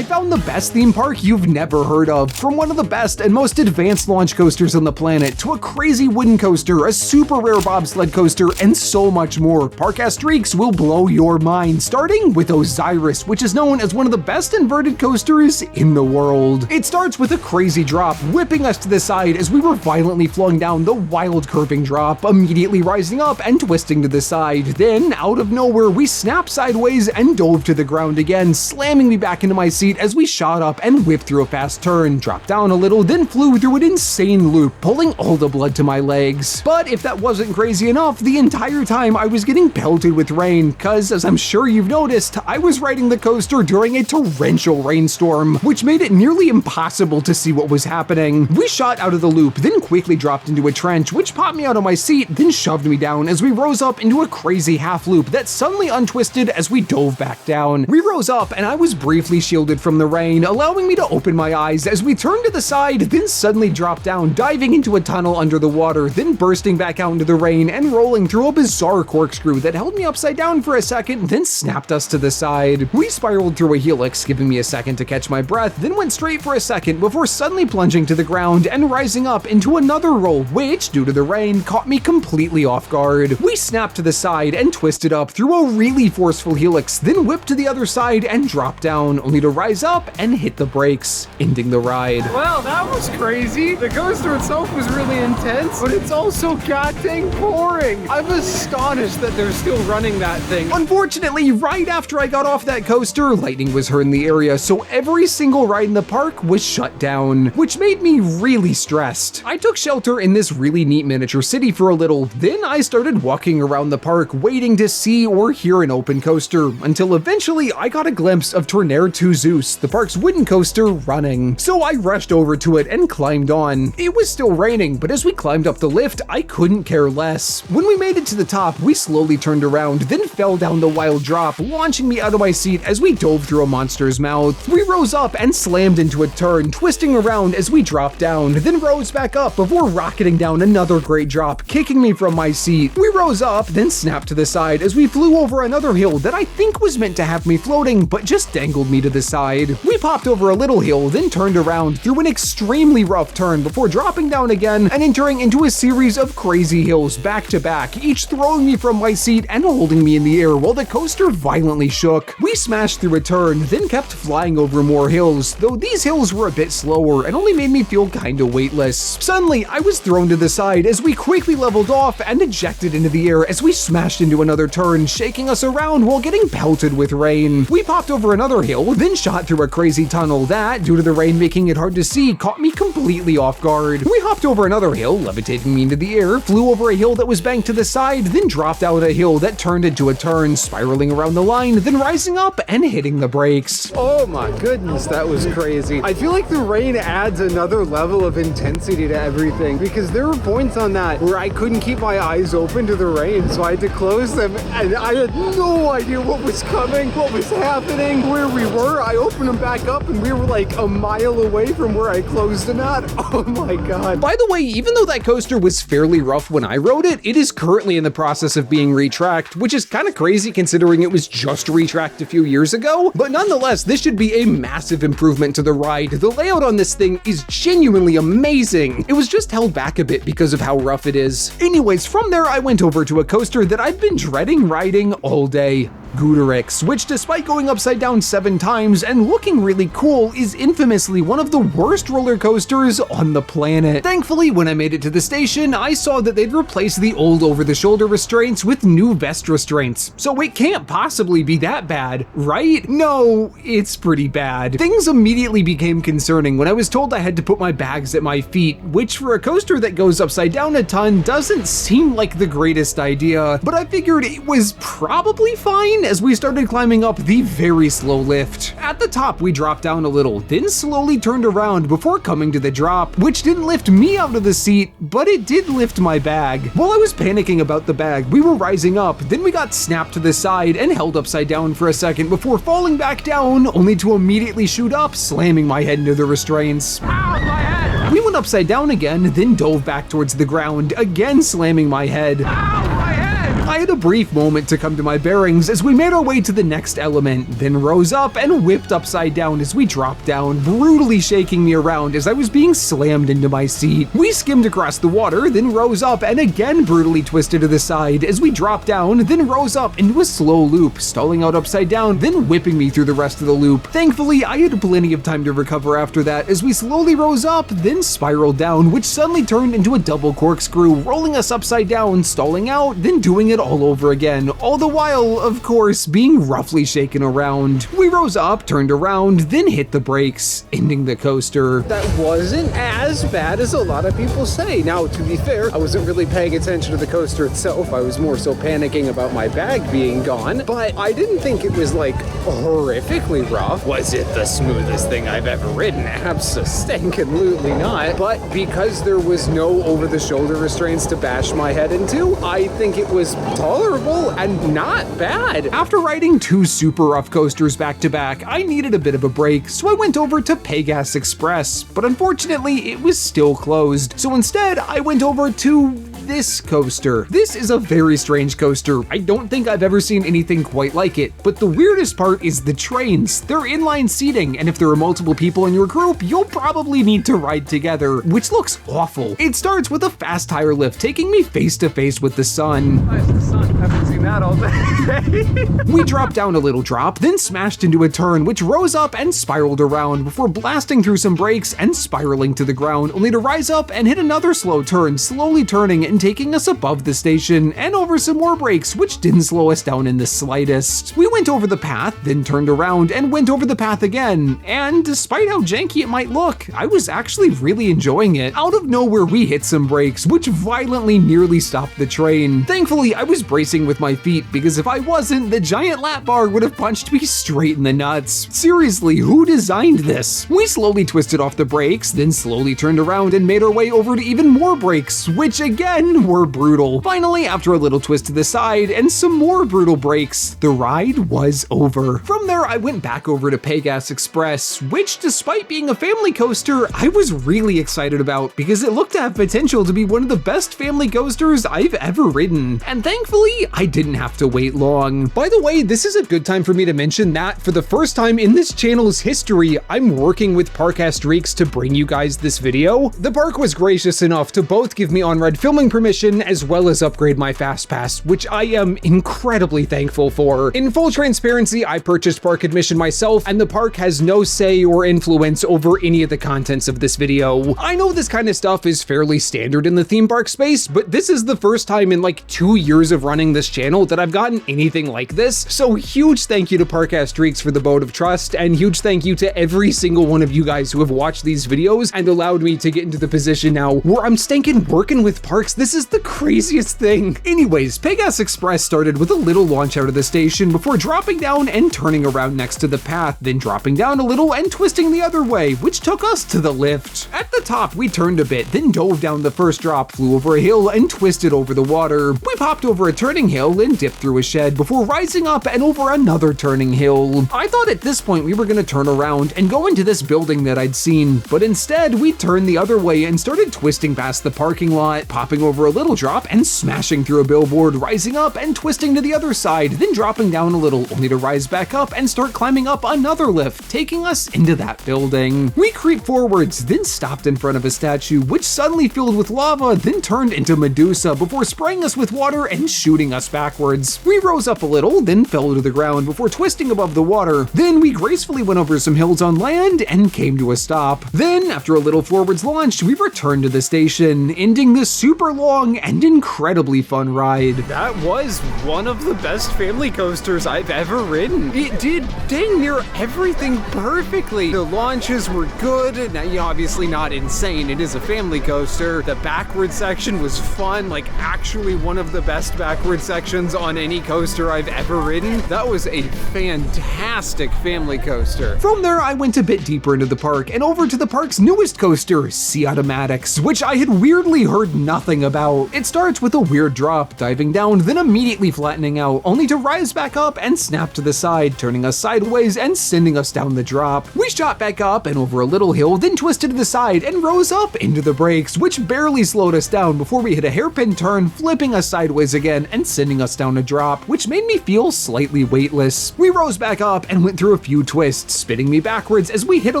I found the best theme park you've never heard of. From one of the best and most advanced launch coasters on the planet, to a crazy wooden coaster, a super rare bobsled coaster, and so much more, Parc Astrix will blow your mind, starting with Osiris, which is known as one of the best inverted coasters in the world. It starts with a crazy drop, whipping us to the side as we were violently flung down the wild curving drop, immediately rising up and twisting to the side. Then, out of nowhere, we snapped sideways and dove to the ground again, slamming me back into my seat as we shot up and whipped through a fast turn, dropped down a little, then flew through an insane loop, pulling all the blood to my legs. But if that wasn't crazy enough, the entire time I was getting pelted with rain, cause as I'm sure you've noticed, I was riding the coaster during a torrential rainstorm, which made it nearly impossible to see what was happening. We shot out of the loop, then quickly dropped into a trench, which popped me out of my seat, then shoved me down as we rose up into a crazy half loop that suddenly untwisted as we dove back down. We rose up and I was briefly shielded from the rain, allowing me to open my eyes as we turned to the side, then suddenly dropped down, diving into a tunnel under the water, then bursting back out into the rain and rolling through a bizarre corkscrew that held me upside down for a second, then snapped us to the side. We spiraled through a helix, giving me a second to catch my breath, then went straight for a second before suddenly plunging to the ground and rising up into another roll, which, due to the rain, caught me completely off guard. We snapped to the side and twisted up through a really forceful helix, then whipped to the other side and dropped down, only to rise up and hit the brakes, ending the ride. Well, that was crazy. The coaster itself was really intense, but it's also goddamn boring. I'm astonished that they're still running that thing. Unfortunately, right after I got off that coaster, lightning was heard in the area, so every single ride in the park was shut down, which made me really stressed. I took shelter in this really neat miniature city for a little, then I started walking around the park waiting to see or hear an open coaster, until eventually I got a glimpse of Tournaire 2 Zeus, the park's wooden coaster, running. So I rushed over to it and climbed on. It was still raining, but as we climbed up the lift, I couldn't care less. When we made it to the top, we slowly turned around, then fell down the wild drop, launching me out of my seat as we dove through a monster's mouth. We rose up and slammed into a turn, twisting around as we dropped down, then rose back up before rocketing down another great drop, kicking me from my seat. We rose up, then snapped to the side as we flew over another hill that I think was meant to have me floating, but just dangled me to the side. We popped over a little hill, then turned around through an extremely rough turn before dropping down again and entering into a series of crazy hills back to back, each throwing me from my seat and holding me in the air while the coaster violently shook. We smashed through a turn, then kept flying over more hills, though these hills were a bit slower and only made me feel kinda weightless. Suddenly, I was thrown to the side as we quickly leveled off and ejected into the air as we smashed into another turn, shaking us around while getting pelted with rain. We popped over another hill, then shot through a crazy tunnel that, due to the rain making it hard to see, caught me completely off guard. We hopped over another hill, levitating me into the air, flew over a hill that was banked to the side, then dropped out a hill that turned into a turn, spiraling around the line, then rising up and hitting the brakes. Oh my goodness, that was crazy. I feel like the rain adds another level of intensity to everything, because there were points on that where I couldn't keep my eyes open to the rain, so I had to close them, and I had no idea what was coming, what was happening, where we were. I opened them back up and we were like a mile away from where I closed them at. Oh my god. By the way, even though that coaster was fairly rough when I rode it, it is currently in the process of being retracked, which is kind of crazy considering it was just retracked a few years ago, but nonetheless, this should be a massive improvement to the ride. The layout on this thing is genuinely amazing. It was just held back a bit because of how rough it is. Anyways, from there I went over to a coaster that I've been dreading riding all day. Guderick's, which despite going upside down 7 times and looking really cool, is infamously one of the worst roller coasters on the planet. Thankfully, when I made it to the station, I saw that they'd replaced the old over-the-shoulder restraints with new vest restraints, so it can't possibly be that bad, right? No, it's pretty bad. Things immediately became concerning when I was told I had to put my bags at my feet, which for a coaster that goes upside down a ton doesn't seem like the greatest idea, but I figured it was probably fine as we started climbing up the very slow lift. At the top, we dropped down a little, then slowly turned around before coming to the drop, which didn't lift me out of the seat, but it did lift my bag. While I was panicking about the bag, we were rising up, then we got snapped to the side and held upside down for a second before falling back down, only to immediately shoot up, slamming my head into the restraints. Ow, my head! We went upside down again, then dove back towards the ground, again slamming my head. Ow, my head! I had a brief moment to come to my bearings as we made our way to the next element, then rose up and whipped upside down as we dropped down, brutally shaking me around as I was being slammed into my seat. We skimmed across the water, then rose up and again brutally twisted to the side as we dropped down, then rose up into a slow loop, stalling out upside down, then whipping me through the rest of the loop. Thankfully, I had plenty of time to recover after that as we slowly rose up, then spiraled down, which suddenly turned into a double corkscrew, rolling us upside down, stalling out, then doing it all over again, all the while, of course, being roughly shaken around. We rose up, turned around, then hit the brakes, ending the coaster. That wasn't as bad as a lot of people say. Now, to be fair, I wasn't really paying attention to the coaster itself. I was more so panicking about my bag being gone, but I didn't think it was like horrifically rough. Was it the smoothest thing I've ever ridden? Absolutely not. But because there was no over-the-shoulder restraints to bash my head into, I think it was tolerable and not bad. After riding two super rough coasters back to back, I needed a bit of a break, so I went over to Parc Astrix, but unfortunately it was still closed. So instead, I went over to this coaster. This is a very strange coaster. I don't think I've ever seen anything quite like it, but the weirdest part is the trains. They're inline seating, and if there are multiple people in your group, you'll probably need to ride together, which looks awful. It starts with a fast tire lift taking me face to face with the sun. Nice, the sun. Haven't seen that all day. We dropped down a little drop, then smashed into a turn, which rose up and spiraled around before blasting through some brakes and spiraling to the ground, only to rise up and hit another slow turn, slowly turning and taking us above the station and over some more brakes, which didn't slow us down in the slightest. We went over the path, then turned around and went over the path again, and despite how janky it might look, I was actually really enjoying it. Out of nowhere, we hit some brakes, which violently nearly stopped the train. Thankfully, I was bracing with my feet, because if I wasn't, the giant lap bar would have punched me straight in the nuts. Seriously, who designed this? We slowly twisted off the brakes, then slowly turned around and made our way over to even more brakes, which again were brutal. Finally, after a little twist to the side and some more brutal brakes, the ride was over. From there, I went back over to Parc Astrix, which despite being a family coaster, I was really excited about because it looked to have potential to be one of the best family coasters I've ever ridden. And thankfully, I didn't have to wait long. By the way, this is a good time for me to mention that for the first time in this channel's history, I'm working with Parc Astrix to bring you guys this video. The park was gracious enough to both give me on-ride filming permission as well as upgrade my fast pass, which I am incredibly thankful for. In full transparency, I purchased park admission myself, and the park has no say or influence over any of the contents of this video. I know this kind of stuff is fairly standard in the theme park space, but this is the first time in like 2 years of running this channel that I've gotten anything like this, so huge thank you to Parc Astrix for the vote of trust, and huge thank you to every single one of you guys who have watched these videos and allowed me to get into the position now where I'm stinking working with parks. This is the craziest thing. Anyways, Parc Astrix started with a little launch out of the station before dropping down and turning around next to the path, then dropping down a little and twisting the other way, which took us to the lift. At the top, we turned a bit, then dove down the first drop, flew over a hill, and twisted over the water. We popped over a turning hill and dipped through a shed before rising up and over another turning hill. I thought at this point we were going to turn around and go into this building that I'd seen, but instead we turned the other way and started twisting past the parking lot, popping over a little drop and smashing through a billboard, rising up and twisting to the other side, then dropping down a little, only to rise back up and start climbing up another lift, taking us into that building. We creeped forwards, then stopped in front of a statue, which suddenly filled with lava, then turned into Medusa before spraying us with water and shooting us backwards. We rose up a little, then fell to the ground before twisting above the water. Then we gracefully went over some hills on land and came to a stop. Then, after a little forwards launch, we returned to the station, ending this super long and incredibly fun ride. That was one of the best family coasters I've ever ridden. It did dang near everything perfectly. The launches were good. Now, obviously not insane. It is a family coaster. The backward section was fun, like actually one of the best backward sections on any coaster I've ever ridden. That was a fantastic family coaster. From there, I went a bit deeper into the park and over to the park's newest coaster, Sea Automatics, which I had weirdly heard nothing about. It starts with a weird drop, diving down, then immediately flattening out, only to rise back up and snap to the side, turning us sideways and sending us down the drop. We shot back up and over a little hill, then twisted to the side and rose up into the brakes, which barely slowed us down before we hit a hairpin turn, flipping us sideways again and sending us us down a drop, which made me feel slightly weightless. We rose back up and went through a few twists, spinning me backwards as we hit a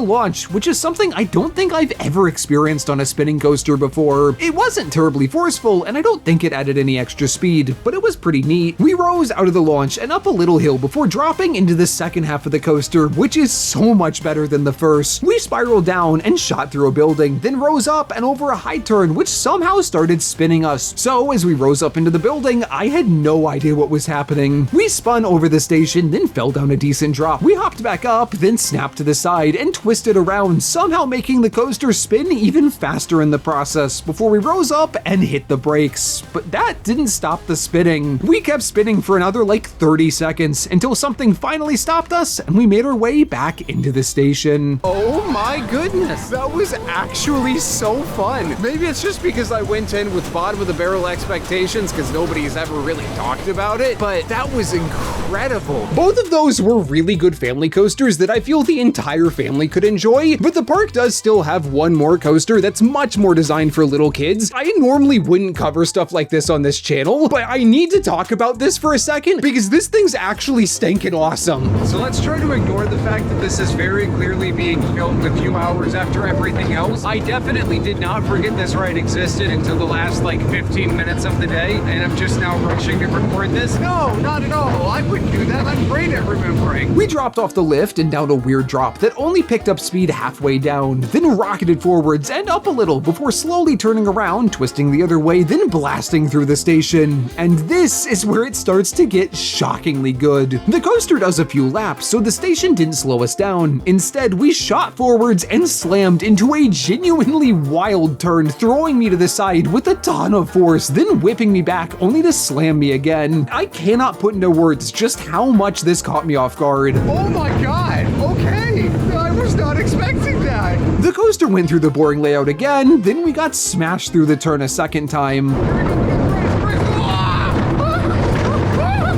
launch, which is something I don't think I've ever experienced on a spinning coaster before. It wasn't terribly forceful, and I don't think it added any extra speed, but it was pretty neat. We rose out of the launch and up a little hill before dropping into the second half of the coaster, which is so much better than the first. We spiraled down and shot through a building, then rose up and over a high turn, which somehow started spinning us. So as we rose up into the building, I had no idea what was happening. We spun over the station, then fell down a decent drop. We hopped back up, then snapped to the side and twisted around, somehow making the coaster spin even faster in the process before we rose up and hit the brakes. But that didn't stop the spinning. We kept spinning for another like 30 seconds until something finally stopped us and we made our way back into the station. Oh my goodness, that was actually so fun. Maybe it's just because I went in with bottom of the barrel expectations because nobody's ever really talked about it, but that was incredible. Both of those were really good family coasters that I feel the entire family could enjoy, but the park does still have one more coaster that's much more designed for little kids. I normally wouldn't cover stuff like this on this channel, but I need to talk about this for a second because this thing's actually stinking awesome. So let's try to ignore the fact that this is very clearly being filmed a few hours after everything else. I definitely did not forget this ride existed until the last like 15 minutes of the day, and I'm just now rushing to record this. No, not at all. I wouldn't do that. I'm great at remembering. We dropped off the lift and down a weird drop that only picked up speed halfway down, then rocketed forwards and up a little before slowly turning around, twisting the other way, then blasting through the station. And this is where it starts to get shockingly good. The coaster does a few laps, so the station didn't slow us down. Instead, we shot forwards and slammed into a genuinely wild turn, throwing me to the side with a ton of force, then whipping me back only to slam me again. I cannot put into words just how much this caught me off guard. Oh my god, okay, I was not expecting that. The coaster went through the boring layout again, then we got smashed through the turn a second time.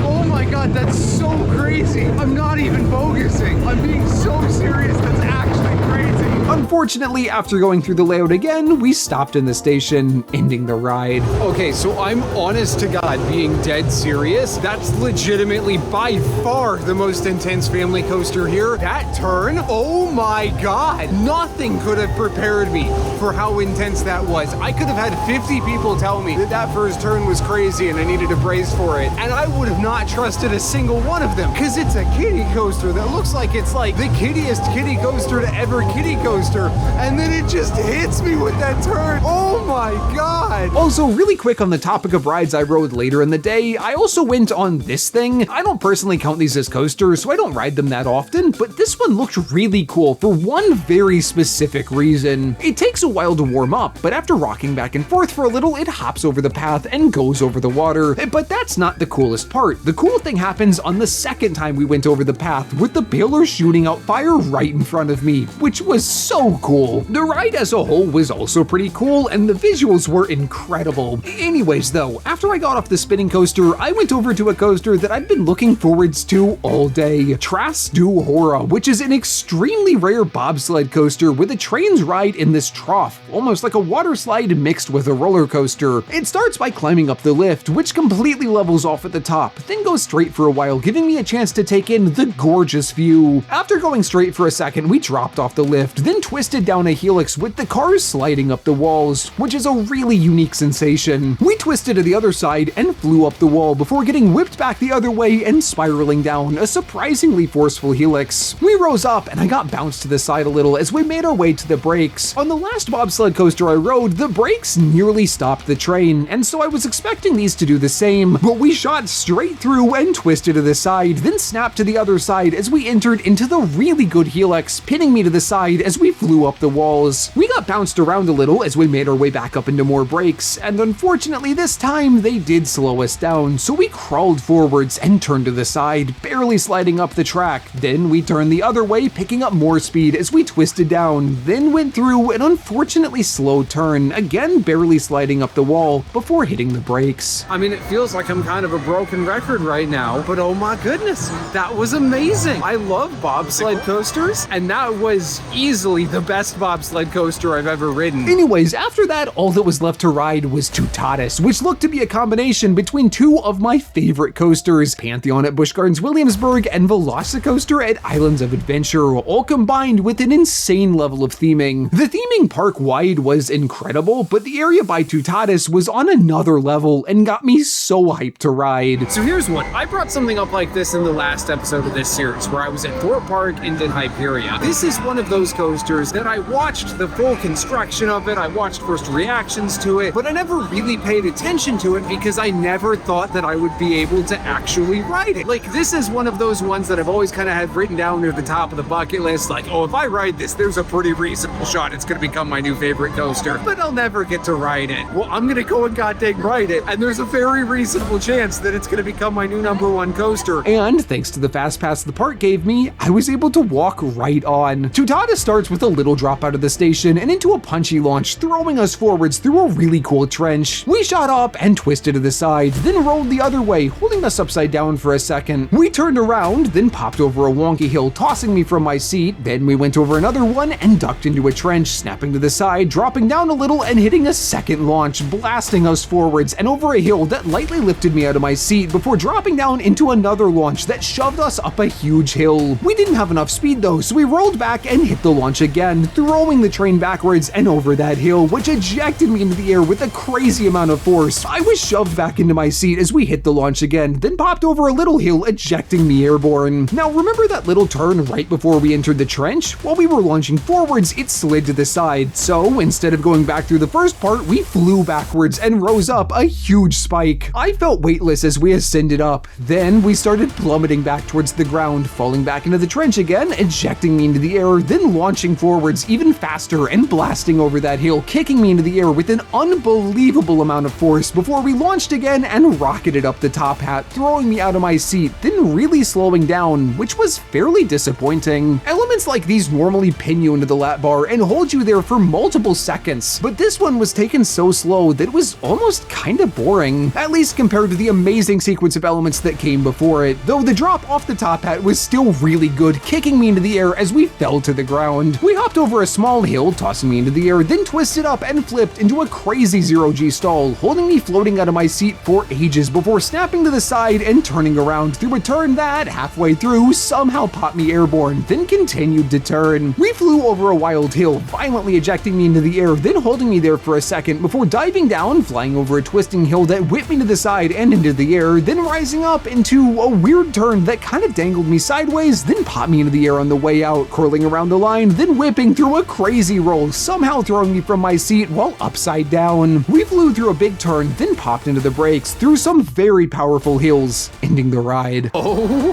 Oh my god, that's so crazy. I'm not even focusing. I'm being so serious, that's actually crazy. Unfortunately, after going through the layout again, we stopped in the station, ending the ride. Okay, so I'm honest to God being dead serious. That's legitimately by far the most intense family coaster here. That turn, oh my God, nothing could have prepared me for how intense that was. I could have had 50 people tell me that that first turn was crazy and I needed to brace for it, and I would have not trusted a single one of them because it's a kiddie coaster that looks like it's like the kiddiest kiddie coaster to ever kiddie coaster, and then it just hits me with that turn. Oh my God. Also, really quick on the topic of rides I rode later in the day, I also went on this thing. I don't personally count these as coasters, so I don't ride them that often, but this one looked really cool for one very specific reason. It takes a while to warm up, but after rocking back and forth for a little, it hops over the path and goes over the water. But that's not the coolest part. The cool thing happens on the second time we went over the path, with the baler shooting out fire right in front of me, which was so cool. The ride as a whole was also pretty cool, and the visuals were incredible. Anyways though, after I got off the spinning coaster, I went over to a coaster that I've been looking forwards to all day. Tras du Hora, which is an extremely rare bobsled coaster with a trains ride in this trough, almost like a water slide mixed with a roller coaster. It starts by climbing up the lift, which completely levels off at the top, then goes straight for a while, giving me a chance to take in the gorgeous view. After going straight for a second, we dropped off the lift, then twisted down a helix with the cars sliding up the walls, which is a really unique sensation. We twisted to the other side and flew up the wall before getting whipped back the other way and spiraling down a surprisingly forceful helix. We rose up and I got bounced to the side a little as we made our way to the brakes. On the last bobsled coaster I rode, the brakes nearly stopped the train, and so I was expecting these to do the same, but we shot straight through and twisted to the side, then snapped to the other side as we entered into the really good helix, pinning me to the side as we flew up the walls. We got bounced around a little as we made our way back up into more brakes, and unfortunately this time they did slow us down, so we crawled forwards and turned to the side, barely sliding up the track. Then we turned the other way, picking up more speed as we twisted down, then went through an unfortunately slow turn, again barely sliding up the wall before hitting the brakes. I mean, it feels like I'm kind of a broken record right now, but oh my goodness, that was amazing. I love bobsled coasters, and that was easily the best bobsled coaster I've ever ridden. Anyways, after that, all that was left to ride was Toutatis, which looked to be a combination between two of my favorite coasters, Pantheon at Busch Gardens Williamsburg and Velocicoaster at Islands of Adventure, all combined with an insane level of theming. The theming park-wide was incredible, but the area by Toutatis was on another level and got me so hyped to ride. So here's one. I brought something up like this in the last episode of this series where I was at Thorpe Park and did Hyperia. This is one of those coasters that I watched the full construction of it, I watched first reactions to it, but I never really paid attention to it because I never thought that I would be able to actually ride it. Like, this is one of those ones that I've always kind of had written down near the top of the bucket list, like, oh, if I ride this, there's a pretty reasonable shot it's gonna become my new favorite coaster, but I'll never get to ride it. Well, I'm gonna go and goddamn ride it, and there's a very reasonable chance that it's gonna become my new #1 coaster. And thanks to the fast pass the park gave me, I was able to walk right on. Toutatis starts with a little drop out of the station and into a punchy launch, throwing us forwards through a really cool trench. We shot up and twisted to the side, then rolled the other way, holding us upside down for a second. We turned around, then popped over a wonky hill, tossing me from my seat. Then we went over another one and ducked into a trench, snapping to the side, dropping down a little and hitting a second launch, blasting us forwards and over a hill that lightly lifted me out of my seat before dropping down into another launch that shoved us up a huge hill. We didn't have enough speed though, so we rolled back and hit the launch again, throwing the train backwards and over that hill, which ejected me into the air with a crazy amount of force. I was shoved back into my seat as we hit the launch again, then popped over a little hill, ejecting me airborne. Now remember that little turn right before we entered the trench? While we were launching forwards, it slid to the side, so instead of going back through the first part, we flew backwards and rose up a huge spike. I felt weightless as we ascended up. Then we started plummeting back towards the ground, falling back into the trench again, ejecting me into the air, then launching forwards even faster and blasting over that hill, kicking me into the air with an unbelievable amount of force before we launched again and rocketed up the top hat, throwing me out of my seat, then really slowing down, which was fairly disappointing. Elements like these normally pin you into the lap bar and hold you there for multiple seconds, but this one was taken so slow that it was almost kinda boring, at least compared to the amazing sequence of elements that came before it, though the drop off the top hat was still really good, kicking me into the air as we fell to the ground. We hopped over a small hill, tossing me into the air, then twisted up and flipped into a crazy zero-G stall, holding me floating out of my seat for ages before snapping to the side and turning around through a turn that, halfway through, somehow popped me airborne, then continued to turn. We flew over a wild hill, violently ejecting me into the air, then holding me there for a second before diving down, flying over a twisting hill that whipped me to the side and into the air, then rising up into a weird turn that kind of dangled me sideways, then popped me into the air on the way out, curling around the line, then whipping through a crazy roll, somehow throwing me from my seat while upside down. We flew through a big turn, then popped into the brakes, through some very powerful hills, ending the ride. Oh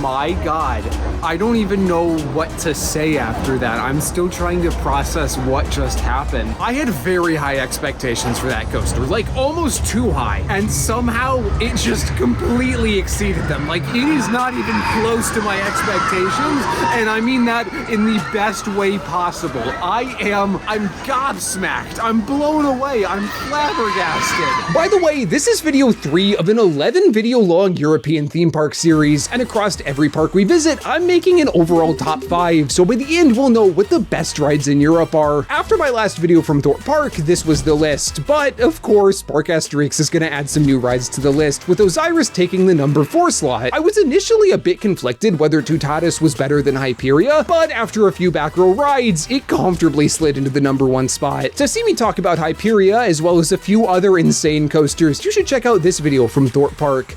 my god. I don't even know what to say after that. I'm still trying to process what just happened. I had very high expectations for that coaster, like almost too high, and somehow it just completely exceeded them. Like, it is not even close to my expectations, and I mean that in the best way possible. I'm gobsmacked. I'm blown away. I'm flabbergasted. By the way, this is video 3 of an 11 video long European theme park series, and across every park we visit, I'm making an overall top 5, so by the end we'll know what the best rides in Europe are. After my last video from Thorpe Park, this was the list, but of course, Parc Astrix is gonna add some new rides to the list, with Osiris taking the number 4 slot. I was initially a bit conflicted whether Toutatis was better than Hyperia, but after a few back row rides, it comfortably slid into the number 1 spot. To see me talk about Hyperia, as well as a few other insane coasters, you should check out this video from Thorpe Park.